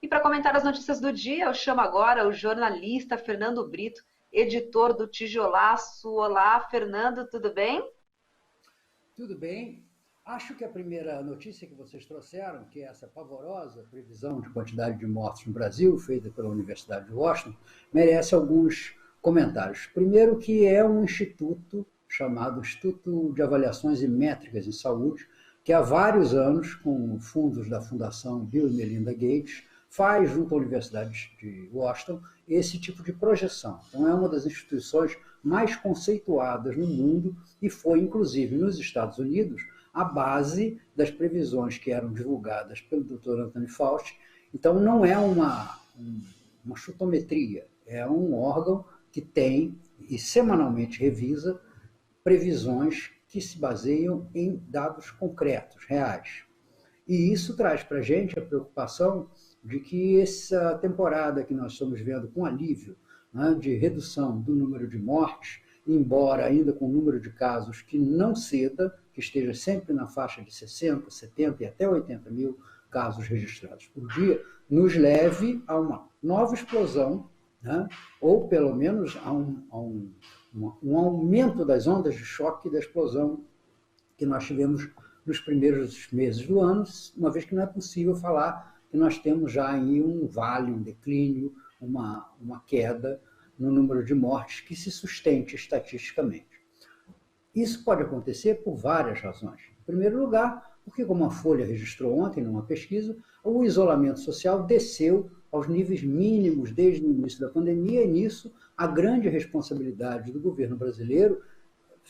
E para comentar as notícias do dia, eu chamo agora o jornalista Fernando Brito, editor do Tijolaço. Olá, Fernando, tudo bem? Tudo bem. Acho que a primeira notícia que vocês trouxeram, que é essa pavorosa previsão de quantidade de mortos no Brasil, feita pela Universidade de Washington, merece alguns comentários. Primeiro, que é um instituto chamado Instituto de Avaliações e Métricas em Saúde, que há vários anos, com fundos da Fundação Bill e Melinda Gates, faz, junto à Universidade de Washington, esse tipo de projeção. Então, é uma das instituições mais conceituadas no mundo e foi, inclusive, nos Estados Unidos, a base das previsões que eram divulgadas pelo Dr. Anthony Fauci. Então, não é uma chutometria, é um órgão que tem e semanalmente revisa previsões que se baseiam em dados concretos, reais. E isso traz para a gente a preocupação de que essa temporada que nós estamos vendo com alívio, né, de redução do número de mortes, embora ainda com o número de casos que não ceda, que esteja sempre na faixa de 60, 70 e até 80 mil casos registrados por dia, nos leve a uma nova explosão, né, ou pelo menos a um aumento das ondas de choque da explosão que nós tivemos nos primeiros meses do ano, uma vez que não é possível falar que nós temos já aí um vale, um declínio, uma queda no número de mortes que se sustente estatisticamente. Isso pode acontecer por várias razões. Em primeiro lugar, porque, como a Folha registrou ontem numa pesquisa, o isolamento social desceu aos níveis mínimos desde o início da pandemia, e nisso a grande responsabilidade do governo brasileiro,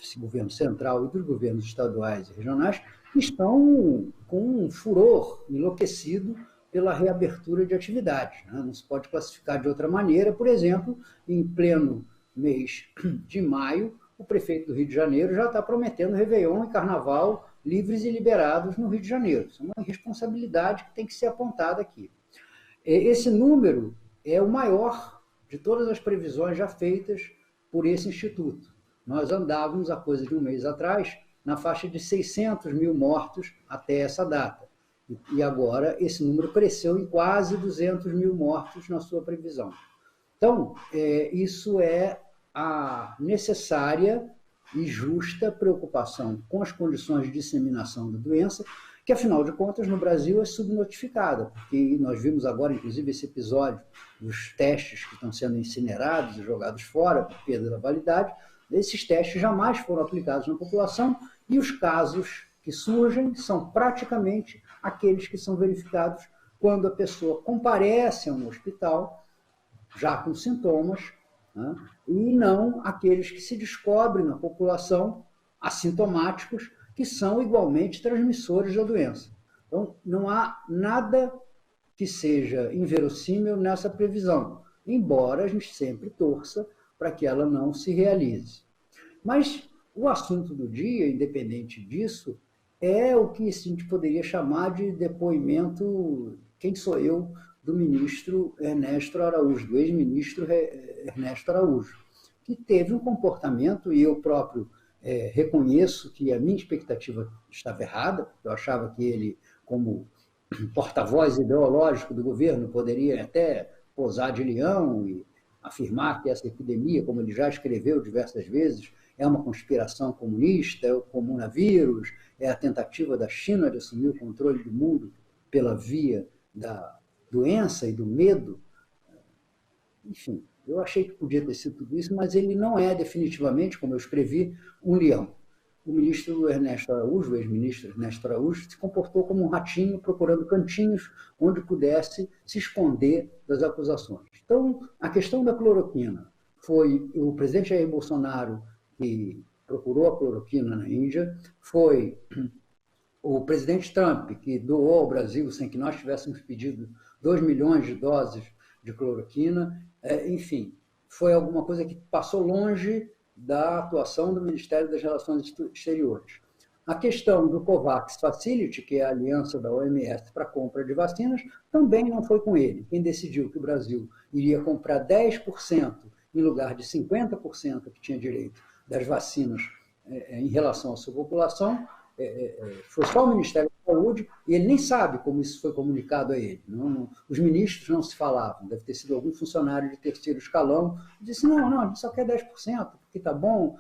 esse governo central e dos governos estaduais e regionais, estão com um furor enlouquecido pela reabertura de atividades. Não se pode classificar de outra maneira. Por exemplo, em pleno mês de maio, o prefeito do Rio de Janeiro já está prometendo Réveillon e Carnaval livres e liberados no Rio de Janeiro. Isso é uma irresponsabilidade que tem que ser apontada aqui. Esse número é o maior de todas as previsões já feitas por esse instituto. Nós andávamos, há coisa de um mês atrás, na faixa de 600 mil mortos até essa data. E agora esse número cresceu em quase 200 mil mortos na sua previsão. Então, isso é a necessária e justa preocupação com as condições de disseminação da doença, que, afinal de contas, no Brasil é subnotificada, porque nós vimos agora, inclusive, esse episódio dos testes que estão sendo incinerados e jogados fora por perda da validade. Esses testes jamais foram aplicados na população e os casos que surgem são praticamente aqueles que são verificados quando a pessoa comparece a um hospital já com sintomas, né, e não aqueles que se descobrem na população assintomáticos, que são igualmente transmissores da doença. Então, não há nada que seja inverossímil nessa previsão, embora a gente sempre torça para que ela não se realize. Mas o assunto do dia, independente disso, é o que a gente poderia chamar de depoimento, quem sou eu, do ministro Ernesto Araújo, do ex-ministro Ernesto Araújo, que teve um comportamento, e eu próprio reconheço que a minha expectativa estava errada, eu achava que ele, como porta-voz ideológico do governo, poderia até posar de leão e afirmar que essa epidemia, como ele já escreveu diversas vezes, é uma conspiração comunista, é o comunavírus, é a tentativa da China de assumir o controle do mundo pela via da doença e do medo. Enfim, eu achei que podia ter sido tudo isso, mas ele não é definitivamente, como eu escrevi, um leão. O ministro Ernesto Araújo, o ex-ministro Ernesto Araújo, se comportou como um ratinho procurando cantinhos onde pudesse se esconder das acusações. Então, a questão da cloroquina foi o presidente Jair Bolsonaro que procurou a cloroquina na Índia, foi o presidente Trump que doou ao Brasil, sem que nós tivéssemos pedido 2 milhões de doses de cloroquina, enfim, foi alguma coisa que passou longe da atuação do Ministério das Relações Exteriores. A questão do COVAX Facility, que é a aliança da OMS para a compra de vacinas, também não foi com ele. Quem decidiu que o Brasil iria comprar 10% em lugar de 50% que tinha direito das vacinas em relação à sua população, foi só o Ministério da Saúde, e ele nem sabe como isso foi comunicado a ele. Os ministros não se falavam, deve ter sido algum funcionário de terceiro escalão, disse, não, a gente só quer 10%, porque está bom,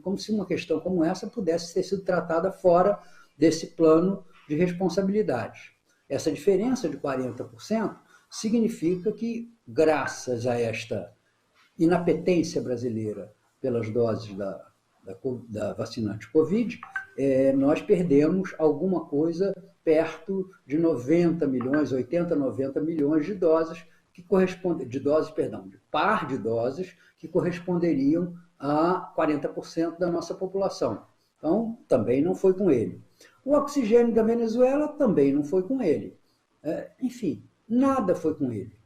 como se uma questão como essa pudesse ter sido tratada fora desse plano de responsabilidade. Essa diferença de 40% significa que, graças a esta inapetência brasileira pelas doses da vacina anti-Covid, nós perdemos alguma coisa perto de 90 milhões, 80, 90 milhões de doses que correspondem, de par de doses que corresponderiam a 40% da nossa população. Então, também não foi com ele. O oxigênio da Venezuela também não foi com ele. Enfim, nada foi com ele.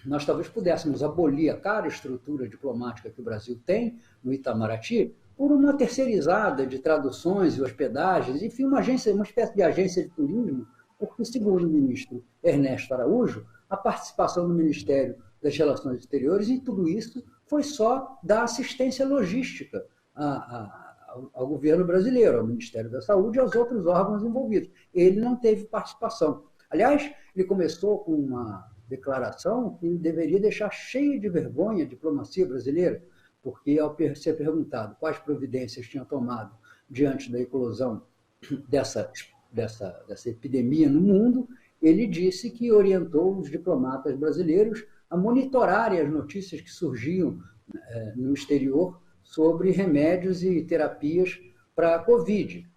Nós talvez pudéssemos abolir a cara estrutura diplomática que o Brasil tem no Itamaraty por uma terceirizada de traduções e hospedagens, enfim, uma espécie de agência de turismo, porque, segundo o ministro Ernesto Araújo, a participação do Ministério das Relações Exteriores em tudo isso foi só dar assistência logística ao governo brasileiro, ao Ministério da Saúde e aos outros órgãos envolvidos. Ele não teve participação. Aliás, ele começou com uma declaração que deveria deixar cheia de vergonha a diplomacia brasileira, porque ao ser perguntado quais providências tinha tomado diante da eclosão dessa epidemia no mundo, ele disse que orientou os diplomatas brasileiros a monitorarem as notícias que surgiam no exterior sobre remédios e terapias para a Covid.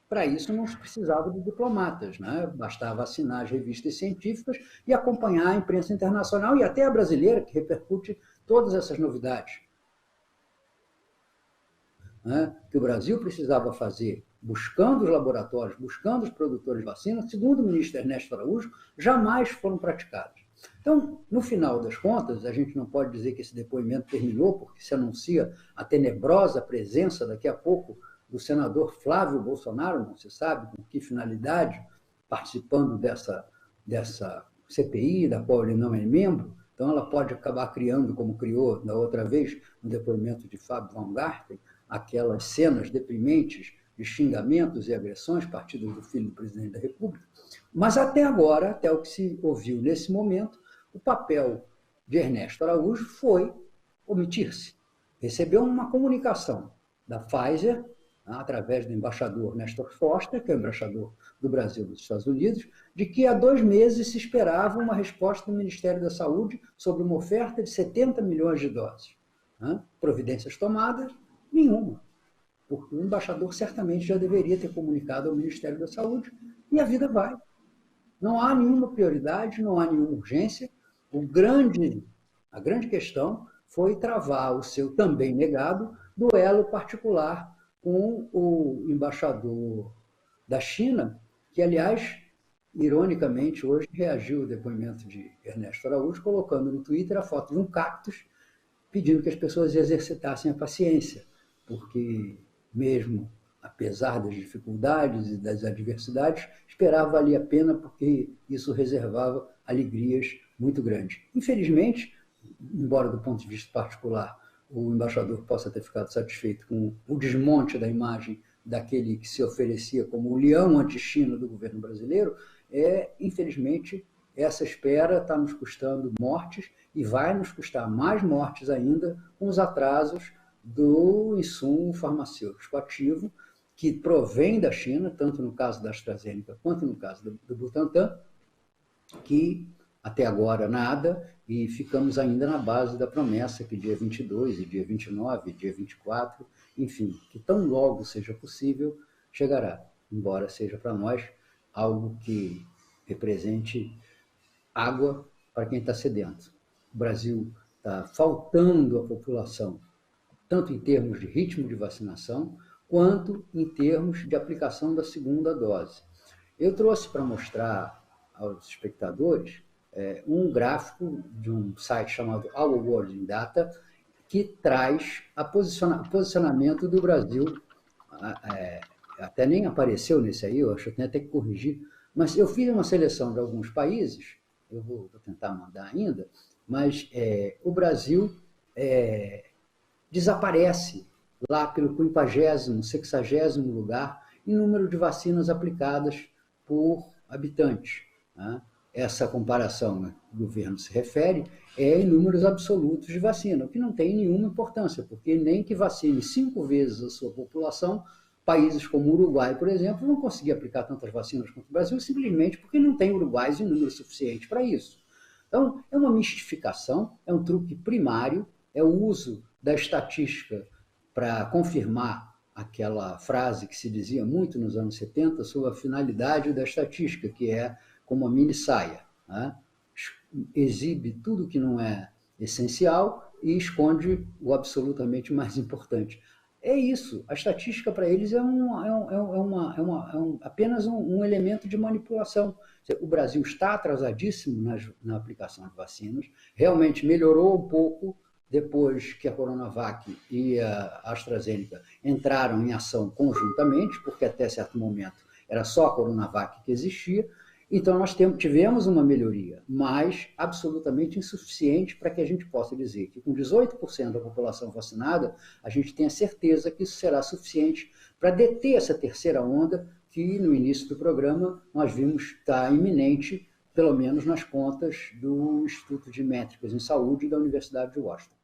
Para isso não se precisava de diplomatas, né? Bastava assinar as revistas científicas e acompanhar a imprensa internacional e até a brasileira, que repercute todas essas novidades, né? Que o Brasil precisava fazer, buscando os laboratórios, buscando os produtores de vacina, segundo o ministro Ernesto Araújo, jamais foram praticados. Então, no final das contas, a gente não pode dizer que esse depoimento terminou, porque se anuncia a tenebrosa presença daqui a pouco do senador Flávio Bolsonaro, não se sabe com que finalidade, participando dessa CPI, da qual ele não é membro. Então, ela pode acabar criando, como criou da outra vez, no depoimento de Fábio Van Garten, aquelas cenas deprimentes de xingamentos e agressões partidas do filho do presidente da República. Mas até agora, até o que se ouviu nesse momento, o papel de Ernesto Araújo foi omitir-se. Recebeu uma comunicação da Pfizer, através do embaixador Nestor Foster, que é o embaixador do Brasil nos Estados Unidos, de que há 2 meses se esperava uma resposta do Ministério da Saúde sobre uma oferta de 70 milhões de doses. Providências tomadas? Nenhuma. Porque o embaixador certamente já deveria ter comunicado ao Ministério da Saúde e a vida vai. Não há nenhuma prioridade, não há nenhuma urgência. A grande questão foi travar o seu também negado duelo particular com o embaixador da China, que, aliás, ironicamente, hoje reagiu ao depoimento de Ernesto Araújo, colocando no Twitter a foto de um cactus, pedindo que as pessoas exercitassem a paciência, porque mesmo apesar das dificuldades e das adversidades, esperava valer a pena, porque isso reservava alegrias muito grandes. Infelizmente, embora do ponto de vista particular o embaixador possa ter ficado satisfeito com o desmonte da imagem daquele que se oferecia como o leão anti-China do governo brasileiro, infelizmente, essa espera está nos custando mortes e vai nos custar mais mortes ainda com os atrasos do insumo farmacêutico ativo, que provém da China, tanto no caso da AstraZeneca quanto no caso do Butantan, que até agora nada, e ficamos ainda na base da promessa que dia 22, e dia 29, e dia 24, enfim, que tão logo seja possível, chegará, embora seja para nós algo que represente água para quem está sedento. O Brasil está faltando à população, tanto em termos de ritmo de vacinação, quanto em termos de aplicação da segunda dose. Eu trouxe para mostrar aos espectadores um gráfico de um site chamado Our World in Data, que traz o posicionamento do Brasil. Até nem apareceu nesse aí, eu acho que eu tenho até que corrigir, mas eu fiz uma seleção de alguns países, eu vou tentar mandar ainda, mas o Brasil desaparece lá pelo 50º, 60º lugar em número de vacinas aplicadas por habitante. Né? Essa comparação, né, que o governo se refere é em números absolutos de vacina, o que não tem nenhuma importância, porque nem que vacine 5 vezes a sua população, países como o Uruguai, por exemplo, vão conseguir aplicar tantas vacinas quanto o Brasil, simplesmente porque não tem uruguaios em número suficiente para isso. Então, é uma mistificação, é um truque primário, é o uso da estatística para confirmar aquela frase que se dizia muito nos anos 70 sobre a finalidade da estatística, que é como a mini saia, né? Exibe tudo que não é essencial e esconde o absolutamente mais importante. É isso, a estatística para eles apenas um elemento de manipulação. O Brasil está atrasadíssimo na aplicação de vacinas, realmente melhorou um pouco depois que a Coronavac e a AstraZeneca entraram em ação conjuntamente, porque até certo momento era só a Coronavac que existia. Então, nós tivemos uma melhoria, mas absolutamente insuficiente para que a gente possa dizer que com 18% da população vacinada, a gente tenha certeza que isso será suficiente para deter essa terceira onda que, no início do programa, nós vimos estar iminente, pelo menos nas contas do Instituto de Métricas em Saúde da Universidade de Washington.